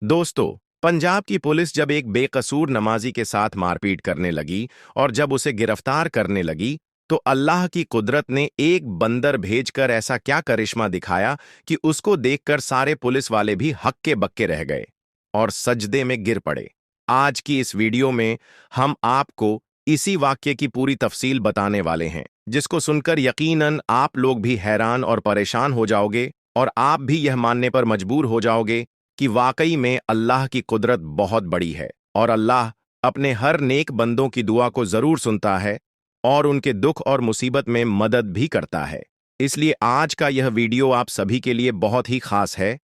दोस्तों, पंजाब की पुलिस जब एक बेकसूर नमाजी के साथ मारपीट करने लगी और जब उसे गिरफ्तार करने लगी, तो अल्लाह की कुदरत ने एक बंदर भेजकर ऐसा क्या करिश्मा दिखाया कि उसको देखकर सारे पुलिस वाले भी हक्के बक्के रह गए और सजदे में गिर पड़े। आज की इस वीडियो में हम आपको इसी वाक्य की पूरी तफसील बताने वाले हैं, जिसको सुनकर यकीनन आप लोग भी हैरान और परेशान हो जाओगे और आप भी यह मानने पर मजबूर हो जाओगे कि वाकई में अल्लाह की कुदरत बहुत बड़ी है और अल्लाह अपने हर नेक बंदों की दुआ को जरूर सुनता है और उनके दुख और मुसीबत में मदद भी करता है। इसलिए आज का यह वीडियो आप सभी के लिए बहुत ही खास है।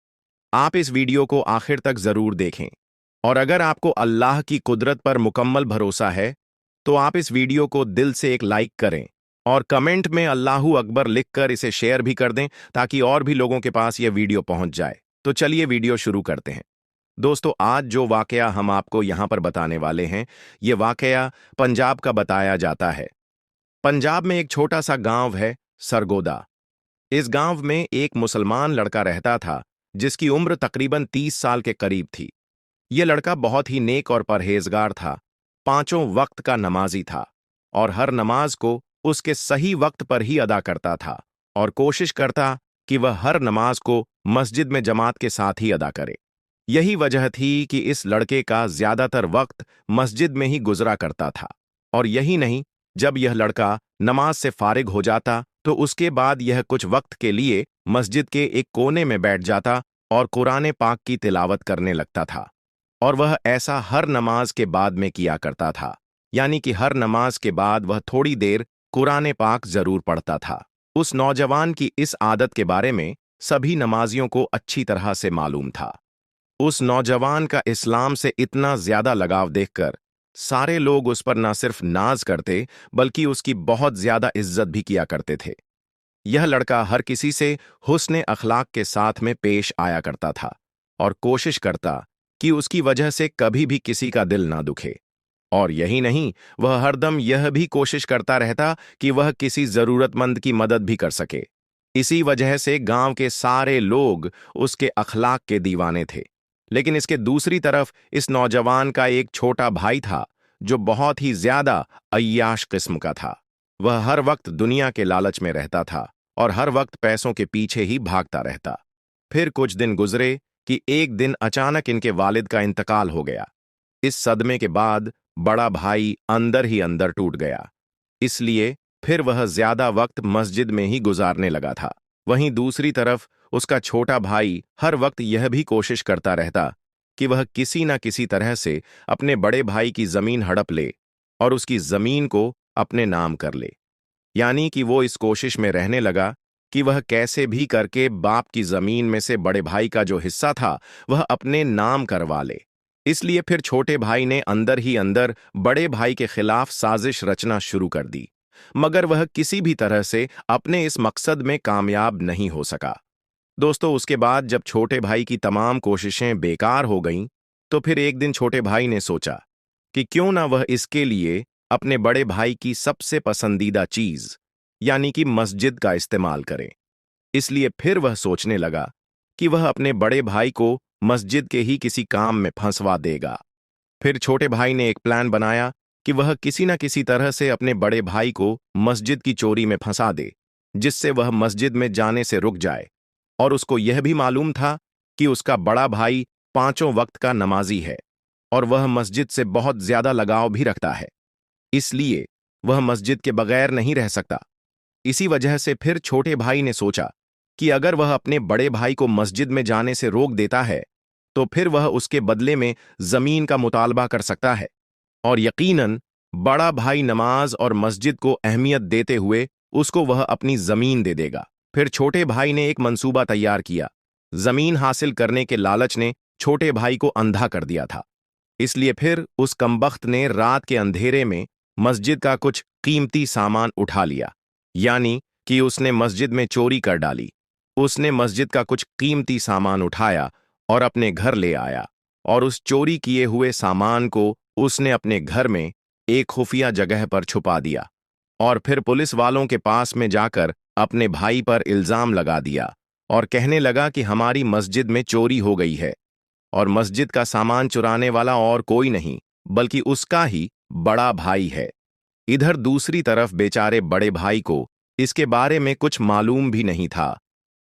आप इस वीडियो को आखिर तक जरूर देखें और अगर आपको अल्लाह की कुदरत पर मुकम्मल भरोसा है, तो आप इस वीडियो को दिल से एक लाइक करें और कमेंट में अल्लाहू अकबर लिखकर इसे शेयर भी कर दें ताकि और भी लोगों के पास यह वीडियो पहुंच जाए। तो चलिए वीडियो शुरू करते हैं। दोस्तों, आज जो वाकया हम आपको यहां पर बताने वाले हैं, ये वाकया पंजाब का बताया जाता है। पंजाब में एक छोटा सा गांव है, सरगोदा। इस गांव में एक मुसलमान लड़का रहता था जिसकी उम्र तकरीबन 30 साल के करीब थी। यह लड़का बहुत ही नेक और परहेजगार था, पांचों वक्त का नमाजी था और हर नमाज को उसके सही वक्त पर ही अदा करता था और कोशिश करता कि वह हर नमाज को मस्जिद में जमात के साथ ही अदा करे। यही वजह थी कि इस लड़के का ज्यादातर वक्त मस्जिद में ही गुजरा करता था। और यही नहीं, जब यह लड़का नमाज से फारिग हो जाता तो उसके बाद यह कुछ वक्त के लिए मस्जिद के एक कोने में बैठ जाता और कुरान पाक की तिलावत करने लगता था। और वह ऐसा हर नमाज के बाद में किया करता था, यानी कि हर नमाज के बाद वह थोड़ी देर कुरान पाक जरूर पढ़ता था। उस नौजवान की इस आदत के बारे में सभी नमाजियों को अच्छी तरह से मालूम था। उस नौजवान का इस्लाम से इतना ज्यादा लगाव देखकर सारे लोग उस पर न सिर्फ नाज करते बल्कि उसकी बहुत ज्यादा इज्जत भी किया करते थे। यह लड़का हर किसी से हुस्न अखलाक के साथ में पेश आया करता था और कोशिश करता कि उसकी वजह से कभी भी किसी का दिल ना दुखे। और यही नहीं, वह हरदम यह भी कोशिश करता रहता कि वह किसी जरूरतमंद की मदद भी कर सके। इसी वजह से गांव के सारे लोग उसके अखलाक के दीवाने थे। लेकिन इसके दूसरी तरफ इस नौजवान का एक छोटा भाई था जो बहुत ही ज्यादा अय्याश किस्म का था। वह हर वक्त दुनिया के लालच में रहता था और हर वक्त पैसों के पीछे ही भागता रहता। फिर कुछ दिन गुजरे कि एक दिन अचानक इनके वालिद का इंतकाल हो गया। इस सदमे के बाद बड़ा भाई अंदर ही अंदर टूट गया। इसलिए फिर वह ज्यादा वक्त मस्जिद में ही गुजारने लगा था। वहीं दूसरी तरफ उसका छोटा भाई हर वक्त यह भी कोशिश करता रहता कि वह किसी न किसी तरह से अपने बड़े भाई की जमीन हड़प ले और उसकी जमीन को अपने नाम कर ले। यानी कि वो इस कोशिश में रहने लगा कि वह कैसे भी करके बाप की जमीन में से बड़े भाई का जो हिस्सा था वह अपने नाम करवा ले। इसलिए फिर छोटे भाई ने अंदर ही अंदर बड़े भाई के खिलाफ साजिश रचना शुरू कर दी, मगर वह किसी भी तरह से अपने इस मकसद में कामयाब नहीं हो सका। दोस्तों, उसके बाद जब छोटे भाई की तमाम कोशिशें बेकार हो गईं, तो फिर एक दिन छोटे भाई ने सोचा कि क्यों ना वह इसके लिए अपने बड़े भाई की सबसे पसंदीदा चीज यानी कि मस्जिद का इस्तेमाल करे। इसलिए फिर वह सोचने लगा कि वह अपने बड़े भाई को मस्जिद के ही किसी काम में फंसवा देगा। फिर छोटे भाई ने एक प्लान बनाया कि वह किसी न किसी तरह से अपने बड़े भाई को मस्जिद की चोरी में फंसा दे, जिससे वह मस्जिद में जाने से रुक जाए। और उसको यह भी मालूम था कि उसका बड़ा भाई पांचों वक्त का नमाजी है और वह मस्जिद से बहुत ज्यादा लगाव भी रखता है। इसलिए वह मस्जिद के बगैर नहीं रह सकता। इसी वजह से फिर छोटे भाई ने सोचा कि अगर वह अपने बड़े भाई को मस्जिद में जाने से रोक देता है, तो फिर वह उसके बदले में जमीन का मुतालबा कर सकता है। और यकीनन बड़ा भाई नमाज और मस्जिद को अहमियत देते हुए उसको वह अपनी जमीन दे देगा। फिर छोटे भाई ने एक मंसूबा तैयार किया। जमीन हासिल करने के लालच ने छोटे भाई को अंधा कर दिया था। इसलिए फिर उस कमबख्त ने रात के अंधेरे में मस्जिद का कुछ कीमती सामान उठा लिया, यानी कि उसने मस्जिद में चोरी कर डाली। उसने मस्जिद का कुछ कीमती सामान उठाया और अपने घर ले आया और उस चोरी किए हुए सामान को उसने अपने घर में एक खुफिया जगह पर छुपा दिया और फिर पुलिस वालों के पास में जाकर अपने भाई पर इल्जाम लगा दिया और कहने लगा कि हमारी मस्जिद में चोरी हो गई है। और मस्जिद का सामान चुराने वाला और कोई नहीं बल्कि उसका ही बड़ा भाई है। इधर दूसरी तरफ बेचारे बड़े भाई को इसके बारे में कुछ मालूम भी नहीं था।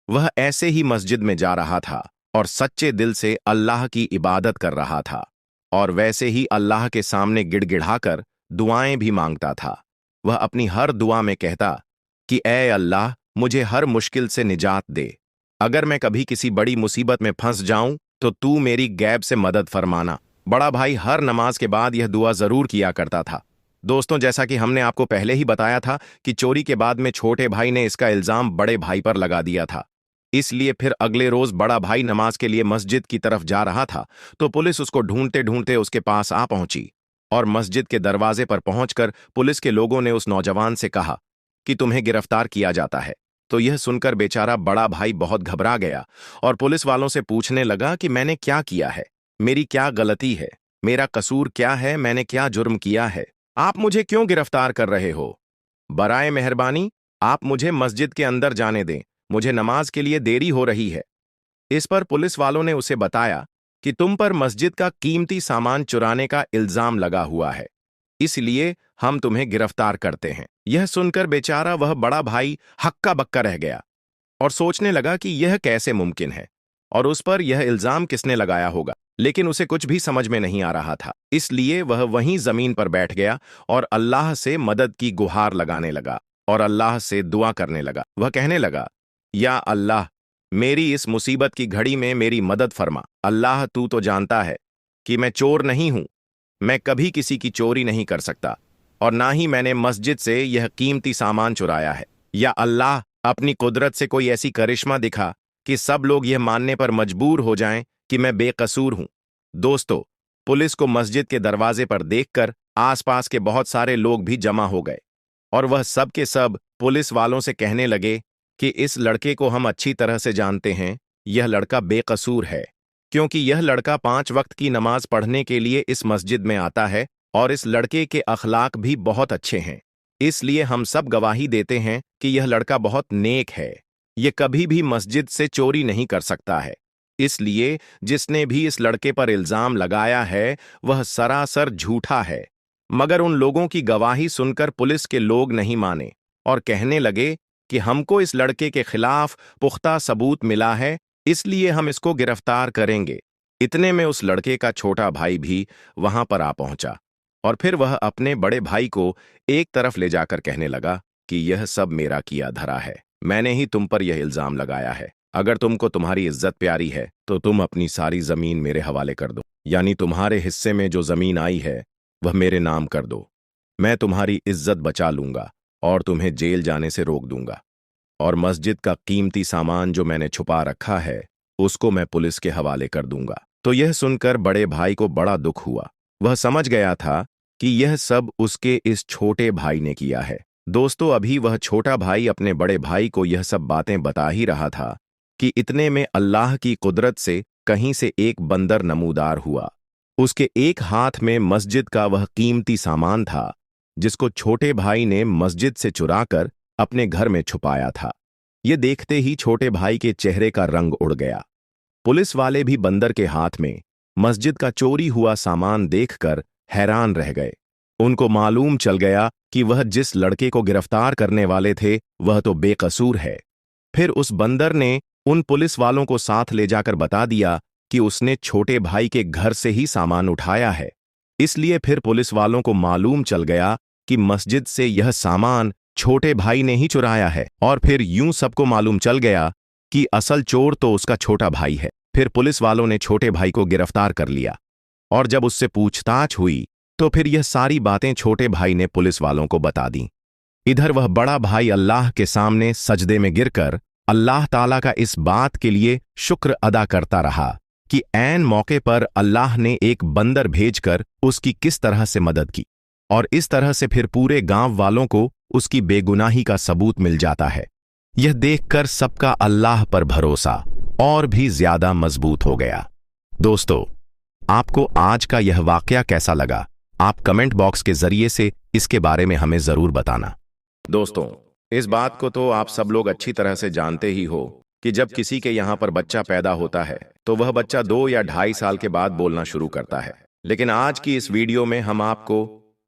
वह ऐसे ही मस्जिद में जा रहा था और सच्चे दिल से अल्लाह की इबादत कर रहा था और वैसे ही अल्लाह के सामने गिड़गिड़ाकर दुआएं भी मांगता था। वह अपनी हर दुआ में कहता कि ऐ अल्लाह, मुझे हर मुश्किल से निजात दे। अगर मैं कभी किसी बड़ी मुसीबत में फंस जाऊं तो तू मेरी गैब से मदद फरमाना। बड़ा भाई हर नमाज के बाद यह दुआ जरूर किया करता था। दोस्तों, जैसा कि हमने आपको पहले ही बताया था कि चोरी के बाद में छोटे भाई ने इसका इल्जाम बड़े भाई पर लगा दिया था। इसलिए फिर अगले रोज बड़ा भाई नमाज के लिए मस्जिद की तरफ जा रहा था तो पुलिस उसको ढूंढते ढूंढते उसके पास आ पहुंची और मस्जिद के दरवाजे पर पहुंचकर पुलिस के लोगों ने उस नौजवान से कहा कि तुम्हें गिरफ्तार किया जाता है। तो यह सुनकर बेचारा बड़ा भाई बहुत घबरा गया और पुलिस वालों से पूछने लगा कि मैंने क्या किया है, मेरी क्या गलती है, मेरा कसूर क्या है, मैंने क्या जुर्म किया है, आप मुझे क्यों गिरफ्तार कर रहे हो? बराए मेहरबानी आप मुझे मस्जिद के अंदर जाने दें, मुझे नमाज के लिए देरी हो रही है। इस पर पुलिस वालों ने उसे बताया कि तुम पर मस्जिद का कीमती सामान चुराने का इल्जाम लगा हुआ है, इसलिए हम तुम्हें गिरफ्तार करते हैं। यह सुनकर बेचारा वह बड़ा भाई हक्का बक्का रह गया और सोचने लगा कि यह कैसे मुमकिन है और उस पर यह इल्जाम किसने लगाया होगा, लेकिन उसे कुछ भी समझ में नहीं आ रहा था। इसलिए वह वहीं जमीन पर बैठ गया और अल्लाह से मदद की गुहार लगाने लगा और अल्लाह से दुआ करने लगा। वह कहने लगा, या अल्लाह, मेरी इस मुसीबत की घड़ी में मेरी मदद फरमा। अल्लाह, तू तो जानता है कि मैं चोर नहीं हूं, मैं कभी किसी की चोरी नहीं कर सकता और ना ही मैंने मस्जिद से यह कीमती सामान चुराया है। या अल्लाह, अपनी कुदरत से कोई ऐसी करिश्मा दिखा कि सब लोग यह मानने पर मजबूर हो जाएं कि मैं बेकसूर हूं। दोस्तों, पुलिस को मस्जिद के दरवाजे पर देखकर आसपास के बहुत सारे लोग भी जमा हो गए और वह सब के सब पुलिस वालों से कहने लगे कि इस लड़के को हम अच्छी तरह से जानते हैं, यह लड़का बेकसूर है, क्योंकि यह लड़का 5 वक्त की नमाज पढ़ने के लिए इस मस्जिद में आता है और इस लड़के के अखलाक भी बहुत अच्छे हैं। इसलिए हम सब गवाही देते हैं कि यह लड़का बहुत नेक है, यह कभी भी मस्जिद से चोरी नहीं कर सकता है। इसलिए जिसने भी इस लड़के पर इल्जाम लगाया है वह सरासर झूठा है। मगर उन लोगों की गवाही सुनकर पुलिस के लोग नहीं माने और कहने लगे कि हमको इस लड़के के खिलाफ पुख्ता सबूत मिला है, इसलिए हम इसको गिरफ्तार करेंगे। इतने में उस लड़के का छोटा भाई भी वहां पर आ पहुंचा और फिर वह अपने बड़े भाई को एक तरफ ले जाकर कहने लगा कि यह सब मेरा किया धरा है, मैंने ही तुम पर यह इल्जाम लगाया है। अगर तुमको तुम्हारी इज्जत प्यारी है तो तुम अपनी सारी जमीन मेरे हवाले कर दो, यानी तुम्हारे हिस्से में जो जमीन आई है वह मेरे नाम कर दो। मैं तुम्हारी इज्जत बचा लूंगा और तुम्हें जेल जाने से रोक दूंगा और मस्जिद का कीमती सामान जो मैंने छुपा रखा है उसको मैं पुलिस के हवाले कर दूंगा। तो यह सुनकर बड़े भाई को बड़ा दुख हुआ। वह समझ गया था कि यह सब उसके इस छोटे भाई ने किया है। दोस्तों, अभी वह छोटा भाई अपने बड़े भाई को यह सब बातें बता ही रहा था कि इतने में अल्लाह की कुदरत से कहीं से एक बंदर नमूदार हुआ। उसके एक हाथ में मस्जिद का वह कीमती सामान था जिसको छोटे भाई ने मस्जिद से चुराकर अपने घर में छुपाया था। ये देखते ही छोटे भाई के चेहरे का रंग उड़ गया। पुलिस वाले भी बंदर के हाथ में मस्जिद का चोरी हुआ सामान देखकर हैरान रह गए। उनको मालूम चल गया कि वह जिस लड़के को गिरफ्तार करने वाले थे वह तो बेकसूर है। फिर उस बंदर ने उन पुलिस वालों को साथ ले जाकर बता दिया कि उसने छोटे भाई के घर से ही सामान उठाया है। इसलिए फिर पुलिस वालों को मालूम चल गया कि मस्जिद से यह सामान छोटे भाई ने ही चुराया है और फिर यूं सबको मालूम चल गया कि असल चोर तो उसका छोटा भाई है। फिर पुलिस वालों ने छोटे भाई को गिरफ्तार कर लिया और जब उससे पूछताछ हुई तो फिर यह सारी बातें छोटे भाई ने पुलिस वालों को बता दी। इधर वह बड़ा भाई अल्लाह के सामने सजदे में गिरकर अल्लाह ताला का इस बात के लिए शुक्र अदा करता रहा कि ऐन मौके पर अल्लाह ने एक बंदर भेजकर उसकी किस तरह से मदद की और इस तरह से फिर पूरे गांव वालों को उसकी बेगुनाही का सबूत मिल जाता है। यह देखकर सबका अल्लाह पर भरोसा और भी ज्यादा मजबूत हो गया। दोस्तों, आपको आज का यह वाकया कैसा लगा? आप कमेंट बॉक्स के जरिए से इसके बारे में हमें जरूर बताना। दोस्तों, इस बात को तो आप सब लोग अच्छी तरह से जानते ही हो कि जब किसी के यहाँ पर बच्चा पैदा होता है तो वह बच्चा 2 या 2.5 साल के बाद बोलना शुरू करता है। लेकिन आज की इस वीडियो में हम आपको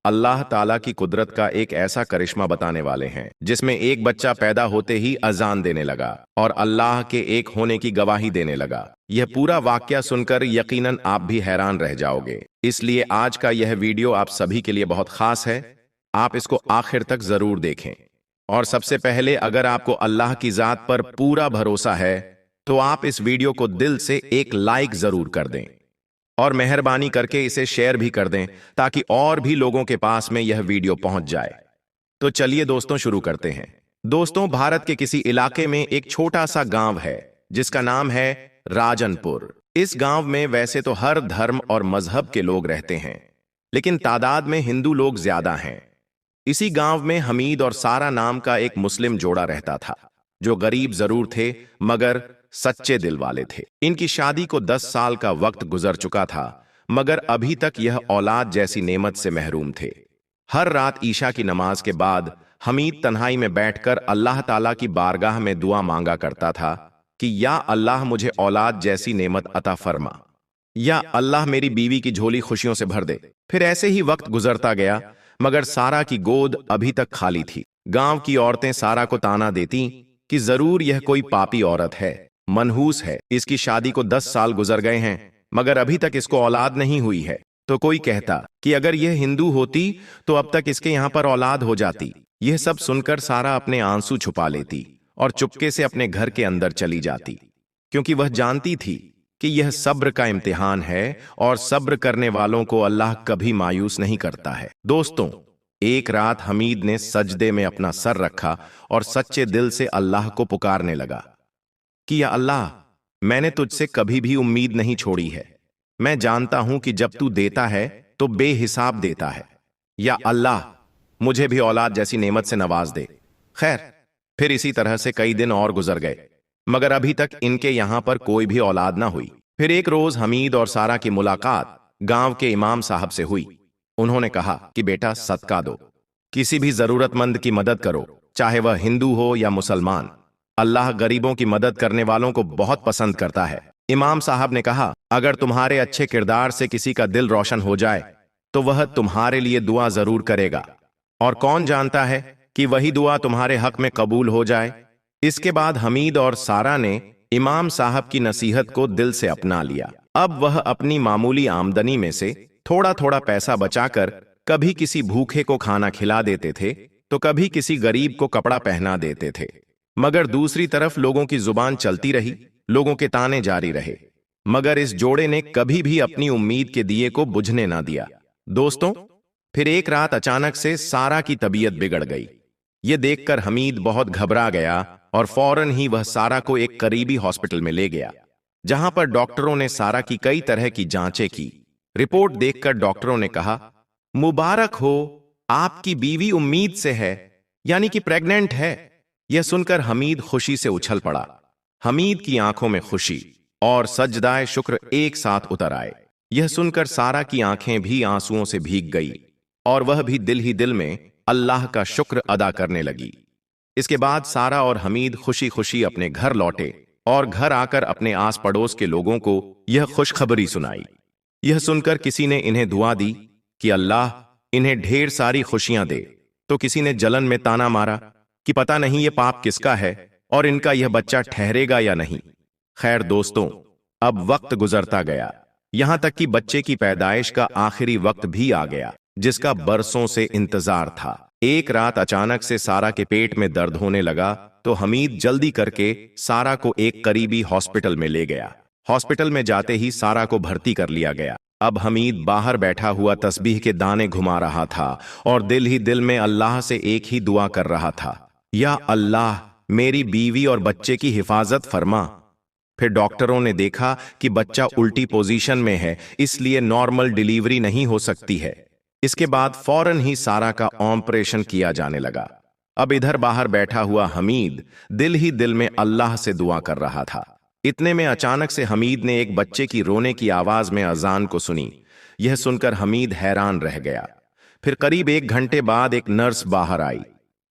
अल्लाह ताला की कुदरत का एक ऐसा करिश्मा बताने वाले हैं जिसमें एक बच्चा पैदा होते ही अजान देने लगा और अल्लाह के एक होने की गवाही देने लगा। यह पूरा वाकया सुनकर यकीनन आप भी हैरान रह जाओगे, इसलिए आज का यह वीडियो आप सभी के लिए बहुत खास है। आप इसको आखिर तक जरूर देखें। और सबसे पहले, अगर आपको अल्लाह की जात पर पूरा भरोसा है तो आप इस वीडियो को दिल से एक लाइक जरूर कर दें और मेहरबानी करके इसे शेयर भी कर दें ताकि और भी लोगों के पास में यह वीडियो पहुंच जाए। तो चलिए दोस्तों, शुरू करते हैं। दोस्तों, भारत के किसी इलाके में एक छोटा सा गांव है जिसका नाम है राजनपुर। इस गांव में वैसे तो हर धर्म और मजहब के लोग रहते हैं, लेकिन तादाद में हिंदू लोग ज्यादा हैं। इसी गांव में हमीद और सारा नाम का एक मुस्लिम जोड़ा रहता था, जो गरीब जरूर थे मगर सच्चे दिल वाले थे। इनकी शादी को 10 साल का वक्त गुजर चुका था, मगर अभी तक यह औलाद जैसी नेमत से महरूम थे। हर रात ईशा की नमाज के बाद हमीद तन्हाई में बैठकर अल्लाह ताला की बारगाह में दुआ मांगा करता था कि या अल्लाह, मुझे औलाद जैसी नेमत अता फरमा, या अल्लाह मेरी बीवी की झोली खुशियों से भर दे। फिर ऐसे ही वक्त गुजरता गया, मगर सारा की गोद अभी तक खाली थी। गांव की औरतें सारा को ताना देती कि जरूर यह कोई पापी औरत है, मनहूस है, इसकी शादी को 10 साल गुजर गए हैं मगर अभी तक इसको औलाद नहीं हुई है। तो कोई कहता कि अगर यह हिंदू होती तो अब तक इसके यहाँ पर औलाद हो जाती। यह सब सुनकर सारा अपने आंसू छुपा लेती और चुपके से अपने घर के अंदर चली जाती, क्योंकि वह जानती थी कि यह सब्र का इम्तिहान है और सब्र करने वालों को अल्लाह कभी मायूस नहीं करता है। दोस्तों, एक रात हमीद ने सजदे में अपना सर रखा और सच्चे दिल से अल्लाह को पुकारने लगा कि या अल्लाह, मैंने तुझसे कभी भी उम्मीद नहीं छोड़ी है। मैं जानता हूं कि जब तू देता है तो बेहिसाब देता है। या अल्लाह, मुझे भी औलाद जैसी नेमत से नवाज दे। खैर, फिर इसी तरह से कई दिन और गुजर गए, मगर अभी तक इनके यहां पर कोई भी औलाद ना हुई। फिर एक रोज हमीद और सारा की मुलाकात गांव के इमाम साहब से हुई। उन्होंने कहा कि बेटा, सदका दो, किसी भी जरूरतमंद की मदद करो, चाहे वह हिंदू हो या मुसलमान। अल्लाह गरीबों की मदद करने वालों को बहुत पसंद करता है। इमाम साहब ने कहा, अगर तुम्हारे अच्छे किरदार से किसी का दिल रोशन हो जाए तो वह तुम्हारे लिए दुआ जरूर करेगा, और कौन जानता है कि वही दुआ तुम्हारे हक में कबूल हो जाए। इसके बाद हमीद और सारा ने इमाम साहब की नसीहत को दिल से अपना लिया। अब वह अपनी मामूली आमदनी में से थोड़ा थोड़ा पैसा बचाकर कभी किसी भूखे को खाना खिला देते थे तो कभी किसी गरीब को कपड़ा पहना देते थे। मगर दूसरी तरफ लोगों की जुबान चलती रही, लोगों के ताने जारी रहे, मगर इस जोड़े ने कभी भी अपनी उम्मीद के दिए को बुझने ना दिया। दोस्तों, फिर एक रात अचानक से सारा की तबीयत बिगड़ गई। यह देखकर हमीद बहुत घबरा गया और फौरन ही वह सारा को एक करीबी हॉस्पिटल में ले गया, जहां पर डॉक्टरों ने सारा की कई तरह की जांचें की। रिपोर्ट देखकर डॉक्टरों ने कहा, मुबारक हो, आपकी बीवी उम्मीद से है, यानी कि प्रेग्नेंट है। यह सुनकर हमीद खुशी से उछल पड़ा। हमीद की आंखों में खुशी और सजदाए शुक्र एक साथ उतर आए। यह सुनकर सारा की आंखें भी आंसुओं से भीग गई और वह भी दिल ही दिल में अल्लाह का शुक्र अदा करने लगी। इसके बाद सारा और हमीद खुशी खुशी अपने घर लौटे और घर आकर अपने आस पड़ोस के लोगों को यह खुशखबरी सुनाई। यह सुनकर किसी ने इन्हें दुआ दी कि अल्लाह इन्हें ढेर सारी खुशियां दे, तो किसी ने जलन में ताना मारा कि पता नहीं ये पाप किसका है और इनका यह बच्चा ठहरेगा या नहीं। खैर दोस्तों, अब वक्त गुजरता गया, यहां तक कि बच्चे की पैदाइश का आखिरी वक्त भी आ गया, जिसका बरसों से इंतजार था। एक रात अचानक से सारा के पेट में दर्द होने लगा तो हमीद जल्दी करके सारा को एक करीबी हॉस्पिटल में ले गया। हॉस्पिटल में जाते ही सारा को भर्ती कर लिया गया। अब हमीद बाहर बैठा हुआ तस्बीह के दाने घुमा रहा था और दिल ही दिल में अल्लाह से एक ही दुआ कर रहा था, या अल्लाह, मेरी बीवी और बच्चे की हिफाजत फरमा। फिर डॉक्टरों ने देखा कि बच्चा उल्टी पोजीशन में है, इसलिए नॉर्मल डिलीवरी नहीं हो सकती है। इसके बाद फौरन ही सारा का ऑपरेशन किया जाने लगा। अब इधर बाहर बैठा हुआ हमीद दिल ही दिल में अल्लाह से दुआ कर रहा था। इतने में अचानक से हमीद ने एक बच्चे की रोने की आवाज में अजान को सुनी। यह सुनकर हमीद हैरान रह गया। फिर करीब 1 घंटे बाद एक नर्स बाहर आई।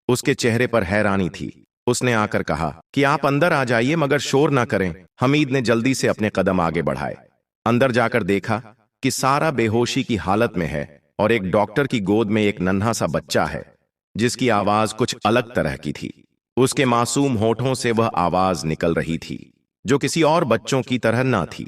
उसके चेहरे पर हैरानी थी। उसने आकर कहा कि आप अंदर आ जाइए मगर शोर ना करें। हमीद ने जल्दी से अपने कदम आगे बढ़ाए। अंदर जाकर देखा कि सारा बेहोशी की हालत में है और एक डॉक्टर की गोद में एक नन्हा सा बच्चा है जिसकी आवाज कुछ अलग तरह की थी। उसके मासूम होठों से वह आवाज निकल रही थी जो किसी और बच्चों की तरह ना थी।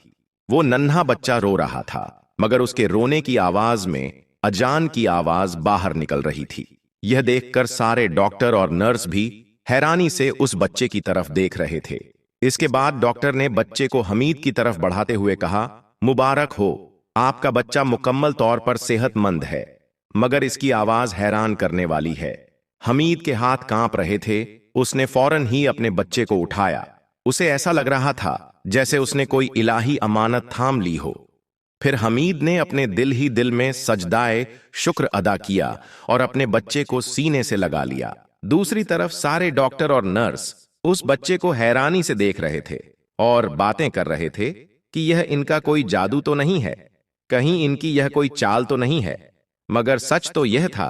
वो नन्हा बच्चा रो रहा था मगर उसके रोने की आवाज में अजान की आवाज बाहर निकल रही थी। यह देखकर सारे डॉक्टर और नर्स भी हैरानी से उस बच्चे की तरफ देख रहे थे। इसके बाद डॉक्टर ने बच्चे को हमीद की तरफ बढ़ाते हुए कहा, मुबारक हो, आपका बच्चा मुकम्मल तौर पर सेहतमंद है, मगर इसकी आवाज हैरान करने वाली है। हमीद के हाथ कांप रहे थे। उसने फौरन ही अपने बच्चे को उठाया। उसे ऐसा लग रहा था जैसे उसने कोई इलाही अमानत थाम ली हो। फिर हमीद ने अपने दिल ही दिल में सजदाए शुक्र अदा किया और अपने बच्चे को सीने से लगा लिया। दूसरी तरफ सारे डॉक्टर और नर्स उस बच्चे को हैरानी से देख रहे थे और बातें कर रहे थे कि यह इनका कोई जादू तो नहीं है, कहीं इनकी यह कोई चाल तो नहीं है। मगर सच तो यह था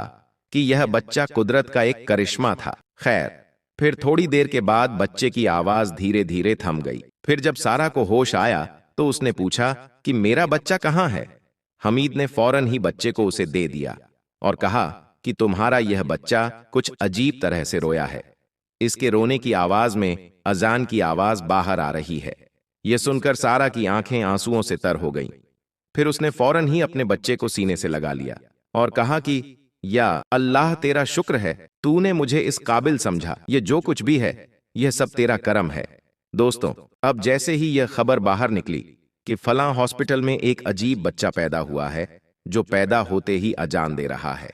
कि यह बच्चा कुदरत का एक करिश्मा था। खैर, फिर थोड़ी देर के बाद बच्चे की आवाज धीरे धीरे थम गई। फिर जब सारा को होश आया तो उसने पूछा कि मेरा बच्चा कहाँ है। हमीद ने फौरन ही बच्चे को उसे दे दिया और कहा कि तुम्हारा यह बच्चा कुछ अजीब तरह से रोया है। इसके रोने की आवाज में अजान की आवाज बाहर आ रही है। यह सुनकर सारा की आंखें आंसुओं से तर हो गईं। फिर उसने फौरन ही अपने बच्चे को सीने से लगा लिया और कहा कि या अल्लाह, तेरा शुक्र है, तूने मुझे इस काबिल समझा। यह जो कुछ भी है यह सब तेरा करम है। दोस्तों, अब जैसे ही यह खबर बाहर निकली कि फलां हॉस्पिटल में एक अजीब बच्चा पैदा हुआ है जो पैदा होते ही अजान दे रहा है,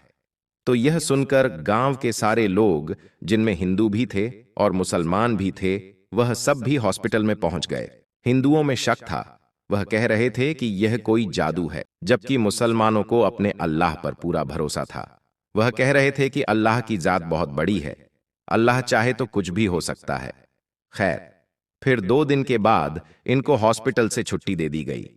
तो यह सुनकर गांव के सारे लोग, जिनमें हिंदू भी थे और मुसलमान भी थे, वह सब भी हॉस्पिटल में पहुंच गए। हिंदुओं में शक था, वह कह रहे थे कि यह कोई जादू है, जबकि मुसलमानों को अपने अल्लाह पर पूरा भरोसा था। वह कह रहे थे कि अल्लाह की जात बहुत बड़ी है, अल्लाह चाहे तो कुछ भी हो सकता है। खैर, फिर 2 दिन के बाद इनको हॉस्पिटल से छुट्टी दे दी गई।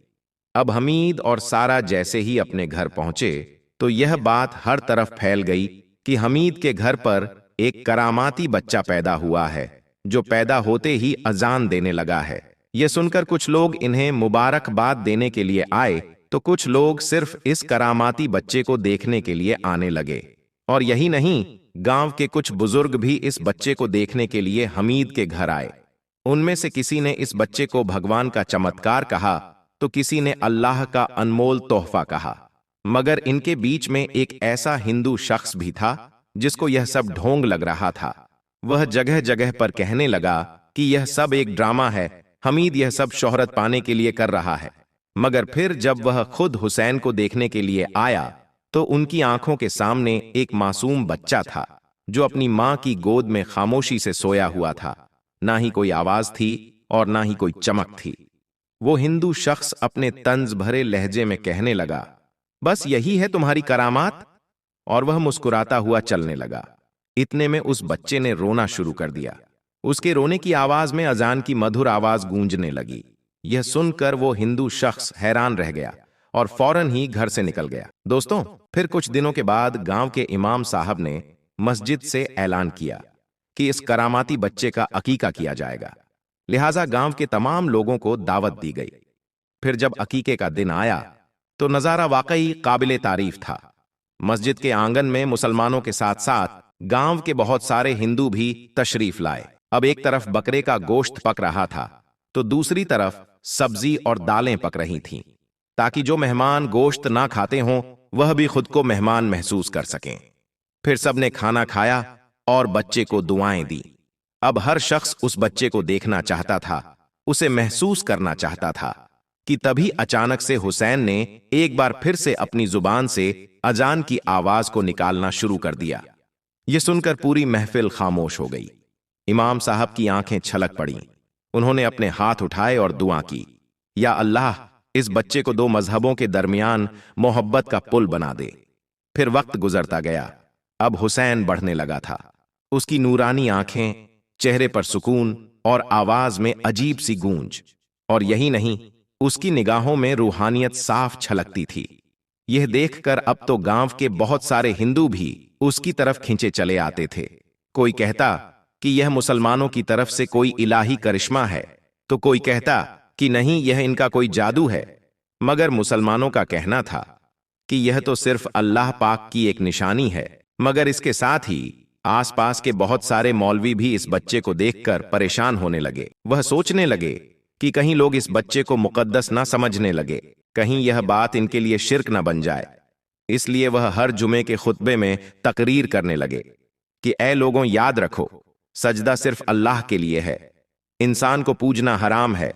अब हमीद और सारा जैसे ही अपने घर पहुंचे तो यह बात हर तरफ फैल गई कि हमीद के घर पर एक करामाती बच्चा पैदा हुआ है जो पैदा होते ही अजान देने लगा है। यह सुनकर कुछ लोग इन्हें मुबारकबाद देने के लिए आए तो कुछ लोग सिर्फ इस करामाती बच्चे को देखने के लिए आने लगे। और यही नहीं, गांव के कुछ बुजुर्ग भी इस बच्चे को देखने के लिए हमीद के घर आए। उनमें से किसी ने इस बच्चे को भगवान का चमत्कार कहा तो किसी ने अल्लाह का अनमोल तोहफा कहा। मगर इनके बीच में एक ऐसा हिंदू शख्स भी था जिसको यह सब ढोंग लग रहा था। वह जगह जगह पर कहने लगा कि यह सब एक ड्रामा है, हमीद यह सब शोहरत पाने के लिए कर रहा है। मगर फिर जब वह खुद हुसैन को देखने के लिए आया तो उनकी आंखों के सामने एक मासूम बच्चा था जो अपनी मां की गोद में खामोशी से सोया हुआ था। ना ही कोई आवाज थी और ना ही कोई चमक थी। वो हिंदू शख्स अपने तंज भरे लहजे में कहने लगा, बस यही है तुम्हारी करामात? और वह मुस्कुराता हुआ चलने लगा। इतने में उस बच्चे ने रोना शुरू कर दिया। उसके रोने की आवाज में अजान की मधुर आवाज गूंजने लगी। यह सुनकर वो हिंदू शख्स हैरान रह गया और फौरन ही घर से निकल गया। दोस्तों, फिर कुछ दिनों के बाद गांव के इमाम साहब ने मस्जिद से ऐलान किया कि इस करामाती बच्चे का अकीका किया जाएगा। लिहाजा गांव के तमाम लोगों को दावत दी गई। फिर जब अकीके का दिन आया तो नजारा वाकई काबिले तारीफ था। मस्जिद के आंगन में मुसलमानों के साथ साथ गांव के बहुत सारे हिंदू भी तशरीफ लाए। अब एक तरफ बकरे का गोश्त पक रहा था तो दूसरी तरफ सब्जी और दालें पक रही थीं, ताकि जो मेहमान गोश्त ना खाते हों वह भी खुद को मेहमान महसूस कर सकें। फिर सबने खाना खाया और बच्चे को दुआएं दी। अब हर शख्स उस बच्चे को देखना चाहता था, उसे महसूस करना चाहता था कि तभी अचानक से हुसैन ने एक बार फिर से अपनी जुबान से अजान की आवाज को निकालना शुरू कर दिया। यह सुनकर पूरी महफिल खामोश हो गई। इमाम साहब की आंखें छलक पड़ीं। उन्होंने अपने हाथ उठाए और दुआ की, या अल्लाह, इस बच्चे को 2 मजहबों के दरमियान मोहब्बत का पुल बना दे। फिर वक्त गुजरता गया। अब हुसैन बढ़ने लगा था। उसकी नूरानी आंखें, चेहरे पर सुकून और आवाज में अजीब सी गूंज। और यही नहीं, उसकी निगाहों में रूहानियत साफ छलकती थी। यह देखकर अब तो गांव के बहुत सारे हिंदू भी उसकी तरफ खींचे चले आते थे। कोई कहता कि यह मुसलमानों की तरफ से कोई इलाही करिश्मा है, तो कोई कहता कि नहीं, यह इनका कोई जादू है। मगर मुसलमानों का कहना था कि यह तो सिर्फ अल्लाह पाक की एक निशानी है। मगर इसके साथ ही आसपास के बहुत सारे मौलवी भी इस बच्चे को देखकर परेशान होने लगे। वह सोचने लगे कि कहीं लोग इस बच्चे को मुकद्दस ना समझने लगे, कहीं यह बात इनके लिए शिर्क न बन जाए। इसलिए वह हर जुमे के खुतबे में तकरीर करने लगे कि ऐ लोगों, याद रखो, सजदा सिर्फ अल्लाह के लिए है, इंसान को पूजना हराम है।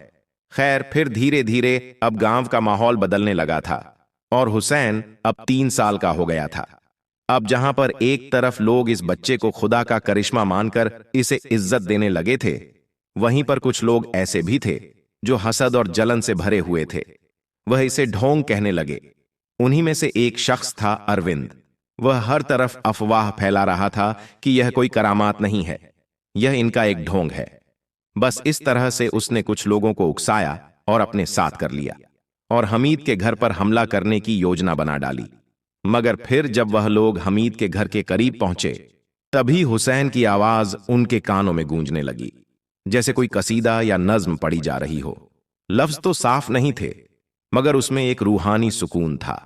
खैर, फिर धीरे धीरे अब गांव का माहौल बदलने लगा था और हुसैन अब 3 साल का हो गया था। अब जहां पर एक तरफ लोग इस बच्चे को खुदा का करिश्मा मानकर इसे इज्जत देने लगे थे, वहीं पर कुछ लोग ऐसे भी थे जो हसद और जलन से भरे हुए थे। वह इसे ढोंग कहने लगे। उन्हीं में से एक शख्स था अरविंद। वह हर तरफ अफवाह फैला रहा था कि यह कोई करामात नहीं है, यह इनका एक ढोंग है। बस इस तरह से उसने कुछ लोगों को उकसाया और अपने साथ कर लिया और हमीद के घर पर हमला करने की योजना बना डाली। मगर फिर जब वह लोग हमीद के घर के करीब पहुंचे, तभी हुसैन की आवाज उनके कानों में गूंजने लगी, जैसे कोई कसीदा या नज्म पढ़ी जा रही हो। लफ्ज तो साफ नहीं थे, मगर उसमें एक रूहानी सुकून था।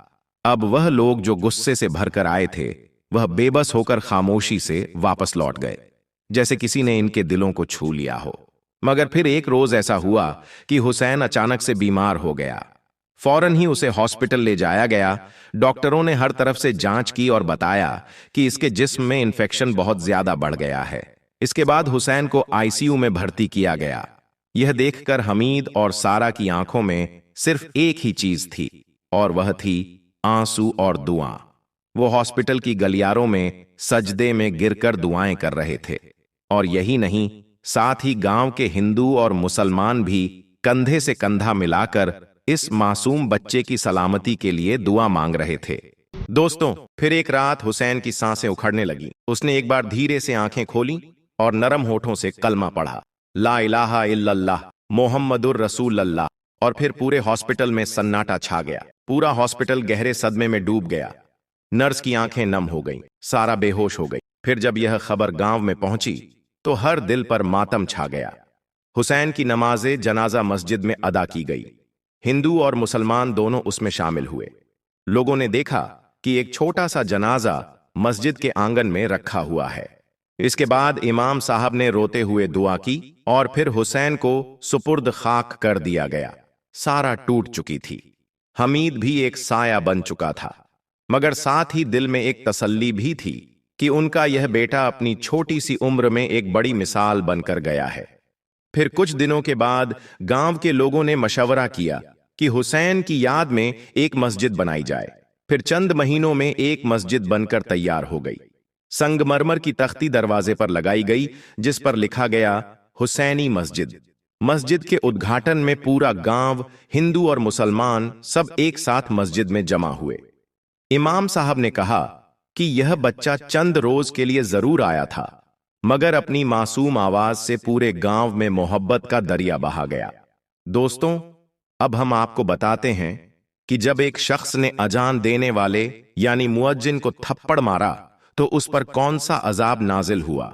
अब वह लोग जो गुस्से से भरकर आए थे, वह बेबस होकर खामोशी से वापस लौट गए, जैसे किसी ने इनके दिलों को छू लिया हो। मगर फिर एक रोज ऐसा हुआ कि हुसैन अचानक से बीमार हो गया। फौरन ही उसे हॉस्पिटल ले जाया गया। डॉक्टरों ने हर तरफ से जांच की और बताया कि इसके जिस्म में इन्फेक्शन बहुत ज्यादा बढ़ गया है। इसके बाद हुसैन को आईसीयू में भर्ती किया गया। यह देखकर हमीद और सारा की आंखों में सिर्फ एक ही चीज थी, और वह थी आंसू और दुआ। वो हॉस्पिटल की गलियारों में सजदे में गिरकर दुआएं कर रहे थे। और यही नहीं, साथ ही गांव के हिंदू और मुसलमान भी कंधे से कंधा मिलाकर इस मासूम बच्चे की सलामती के लिए दुआ मांग रहे थे। दोस्तों, फिर एक रात हुसैन की सांसें उखड़ने लगी। उसने एक बार धीरे से आंखें खोली और नरम होठों से कलमा पढ़ा, ला इलाहा इल्लल्लाह मोहम्मदुर रसूलल्लाह। और फिर पूरे हॉस्पिटल में सन्नाटा छा गया। पूरा हॉस्पिटल गहरे सदमे में डूब गया। नर्स की आंखें नम हो गईं, सारा बेहोश हो गई। फिर जब यह खबर गांव में पहुंची तो हर दिल पर मातम छा गया। हुसैन की नमाज़े जनाजा मस्जिद में अदा की गई। हिंदू और मुसलमान दोनों उसमें शामिल हुए। लोगों ने देखा कि एक छोटा सा जनाजा मस्जिद के आंगन में रखा हुआ है। इसके बाद इमाम साहब ने रोते हुए दुआ की और फिर हुसैन को सुपुर्द खाक कर दिया गया। सारा टूट चुकी थी। हमीद भी एक साया बन चुका था, मगर साथ ही दिल में एक तसल्ली भी थी कि उनका यह बेटा अपनी छोटी सी उम्र में एक बड़ी मिसाल बनकर गया है। फिर कुछ दिनों के बाद गांव के लोगों ने मशवरा किया कि हुसैन की याद में एक मस्जिद बनाई जाए। फिर चंद महीनों में एक मस्जिद बनकर तैयार हो गई। संगमरमर की तख्ती दरवाजे पर लगाई गई, जिस पर लिखा गया हुसैनी मस्जिद। मस्जिद के उद्घाटन में पूरा गांव, हिंदू और मुसलमान सब एक साथ मस्जिद में जमा हुए। इमाम साहब ने कहा कि यह बच्चा चंद रोज के लिए जरूर आया था, मगर अपनी मासूम आवाज से पूरे गांव में मोहब्बत का दरिया बहा गया। दोस्तों, अब हम आपको बताते हैं कि जब एक शख्स ने अजान देने वाले यानी मुअज्जिन को थप्पड़ मारा तो उस पर कौन सा अजाब नाजिल हुआ।